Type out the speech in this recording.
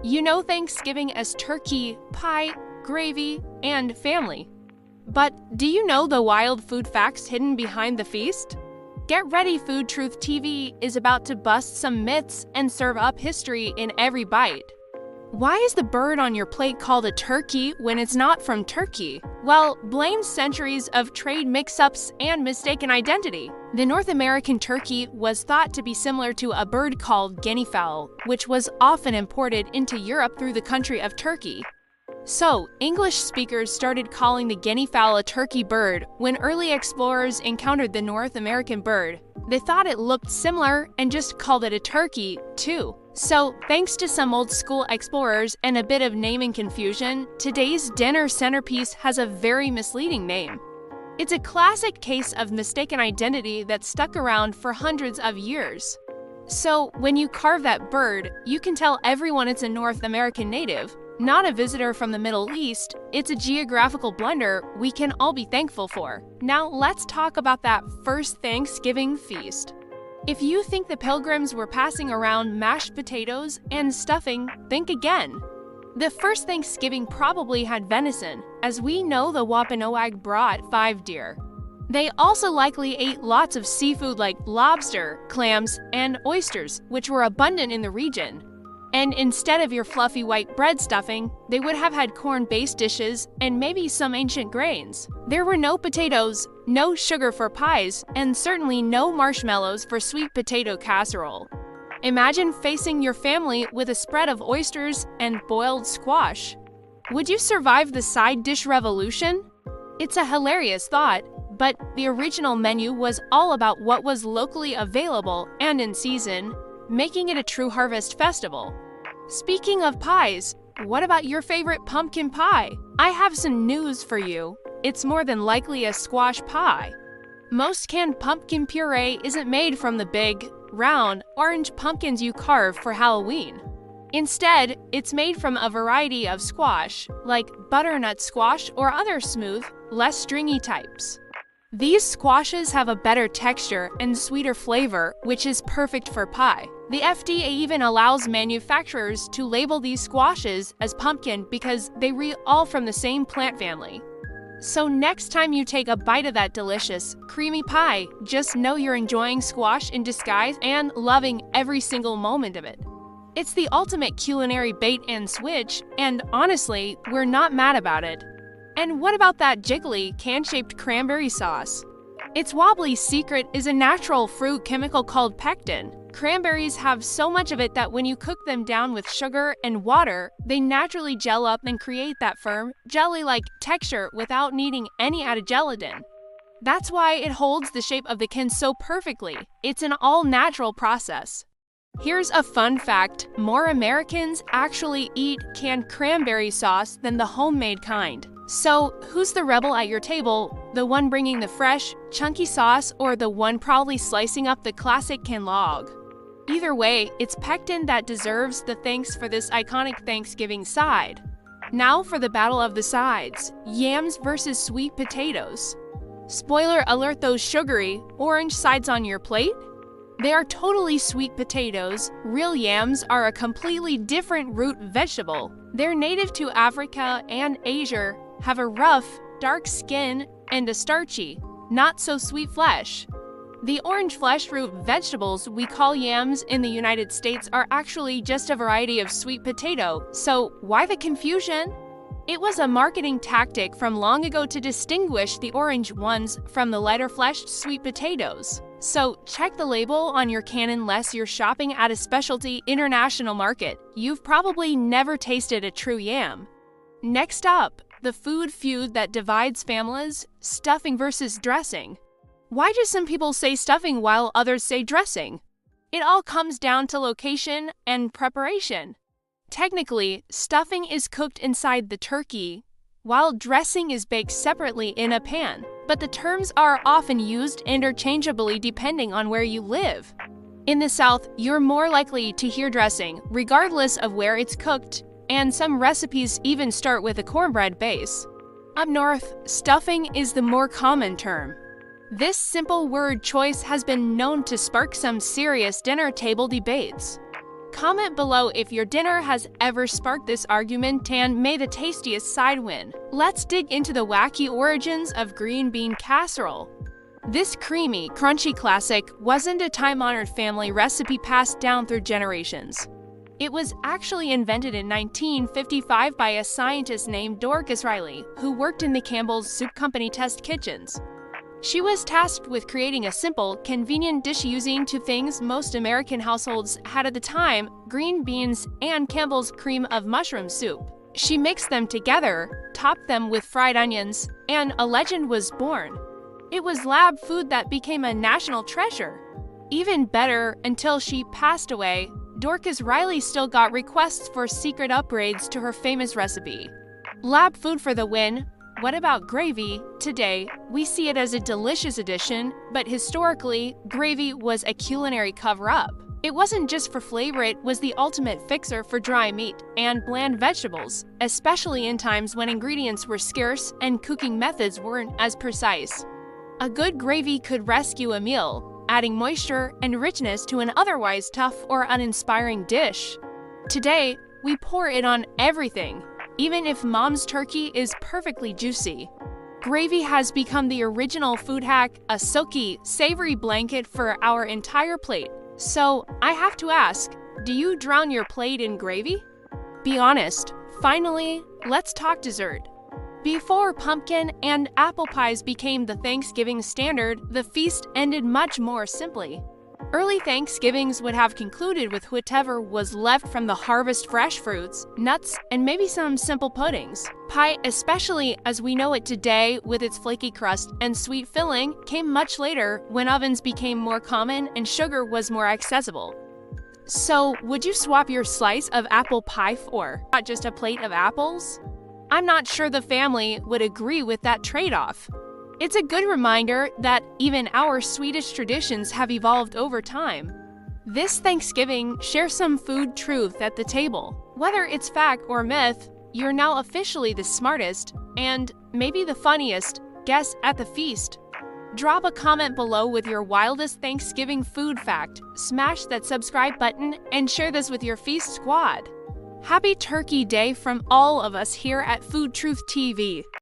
You know Thanksgiving as turkey, pie, gravy, and family. But do you know the wild food facts hidden behind the feast? Get ready, Food Truth TV is about to bust some myths and serve up history in every bite. Why is the bird on your plate called a turkey when it's not from Turkey? Well, blame centuries of trade mix-ups and mistaken identity. The North American turkey was thought to be similar to a bird called guinea fowl, which was often imported into Europe through the country of Turkey. So, English speakers started calling the guinea fowl a turkey bird when early explorers encountered the North American bird. They thought it looked similar and just called it a turkey, too. So, thanks to some old-school explorers and a bit of naming confusion, today's dinner centerpiece has a very misleading name. It's a classic case of mistaken identity that stuck around for hundreds of years. So, when you carve that bird, you can tell everyone it's a North American native, not a visitor from the Middle East. It's a geographical blunder we can all be thankful for. Now, let's talk about that first Thanksgiving feast. If you think the Pilgrims were passing around mashed potatoes and stuffing, think again. The first Thanksgiving probably had venison, as we know the Wampanoag brought 5 deer. They also likely ate lots of seafood like lobster, clams, and oysters, which were abundant in the region. And instead of your fluffy white bread stuffing, they would have had corn-based dishes and maybe some ancient grains. There were no potatoes, no sugar for pies, and certainly no marshmallows for sweet potato casserole. Imagine facing your family with a spread of oysters and boiled squash. Would you survive the side dish revolution? It's a hilarious thought, but the original menu was all about what was locally available and in season, making it a true harvest festival. Speaking of pies, what about your favorite pumpkin pie? I have some news for you. It's more than likely a squash pie. Most canned pumpkin puree isn't made from the big, round, orange pumpkins you carve for Halloween. Instead, it's made from a variety of squash, like butternut squash or other smooth, less stringy types. These squashes have a better texture and sweeter flavor, which is perfect for pie. The FDA even allows manufacturers to label these squashes as pumpkin because they all from the same plant family. So next time you take a bite of that delicious, creamy pie, just know you're enjoying squash in disguise and loving every single moment of it. It's the ultimate culinary bait and switch, and honestly, we're not mad about it. And what about that jiggly, can-shaped cranberry sauce? Its wobbly secret is a natural fruit chemical called pectin. Cranberries have so much of it that when you cook them down with sugar and water, they naturally gel up and create that firm, jelly-like texture without needing any added gelatin. That's why it holds the shape of the can so perfectly. It's an all-natural process. Here's a fun fact: more Americans actually eat canned cranberry sauce than the homemade kind. So, who's the rebel at your table? The one bringing the fresh, chunky sauce, or the one proudly slicing up the classic canned log? Either way, it's pectin that deserves the thanks for this iconic Thanksgiving side. Now for the battle of the sides: yams versus sweet potatoes. Spoiler alert, those sugary, orange sides on your plate? They are totally sweet potatoes. Real yams are a completely different root vegetable. They're native to Africa and Asia, have a rough, dark skin, and a starchy, not-so-sweet flesh. The orange flesh root vegetables we call yams in the United States are actually just a variety of sweet potato, so why the confusion? It was a marketing tactic from long ago to distinguish the orange ones from the lighter-fleshed sweet potatoes. So check the label on your can unless you're shopping at a specialty international market. You've probably never tasted a true yam. Next up, the food feud that divides families: stuffing versus dressing. Why do some people say stuffing while others say dressing? It all comes down to location and preparation. Technically, stuffing is cooked inside the turkey, while dressing is baked separately in a pan, but the terms are often used interchangeably depending on where you live. In the South, you're more likely to hear dressing, regardless of where it's cooked, and some recipes even start with a cornbread base. Up north, stuffing is the more common term. This simple word choice has been known to spark some serious dinner table debates. Comment below if your dinner has ever sparked this argument, and may the tastiest side win. Let's dig into the wacky origins of green bean casserole. This creamy, crunchy classic wasn't a time-honored family recipe passed down through generations. It was actually invented in 1955 by a scientist named Dorcas Riley, who worked in the Campbell's Soup Company test kitchens. She was tasked with creating a simple, convenient dish using two things most American households had at the time: green beans and Campbell's cream of mushroom soup. She mixed them together, topped them with fried onions, and a legend was born. It was lab food that became a national treasure. Even better, until she passed away, Dorcas Riley still got requests for secret upgrades to her famous recipe. Lab food for the win. What about gravy? Today, we see it as a delicious addition, but historically, gravy was a culinary cover-up. It wasn't just for flavor, it was the ultimate fixer for dry meat and bland vegetables, especially in times when ingredients were scarce and cooking methods weren't as precise. A good gravy could rescue a meal, adding moisture and richness to an otherwise tough or uninspiring dish. Today, we pour it on everything, even if mom's turkey is perfectly juicy. Gravy has become the original food hack, a silky, savory blanket for our entire plate. So, I have to ask, do you drown your plate in gravy? Be honest. Finally, let's talk dessert. Before pumpkin and apple pies became the Thanksgiving standard, the feast ended much more simply. Early Thanksgivings would have concluded with whatever was left from the harvest: fresh fruits, nuts, and maybe some simple puddings. Pie, especially as we know it today with its flaky crust and sweet filling, came much later when ovens became more common and sugar was more accessible. So, would you swap your slice of apple pie for not just a plate of apples? I'm not sure the family would agree with that trade-off. It's a good reminder that even our Swedish traditions have evolved over time. This Thanksgiving, share some food truth at the table. Whether it's fact or myth, you're now officially the smartest, and maybe the funniest, guest at the feast. Drop a comment below with your wildest Thanksgiving food fact, smash that subscribe button, and share this with your feast squad. Happy Turkey Day from all of us here at Food Truth TV.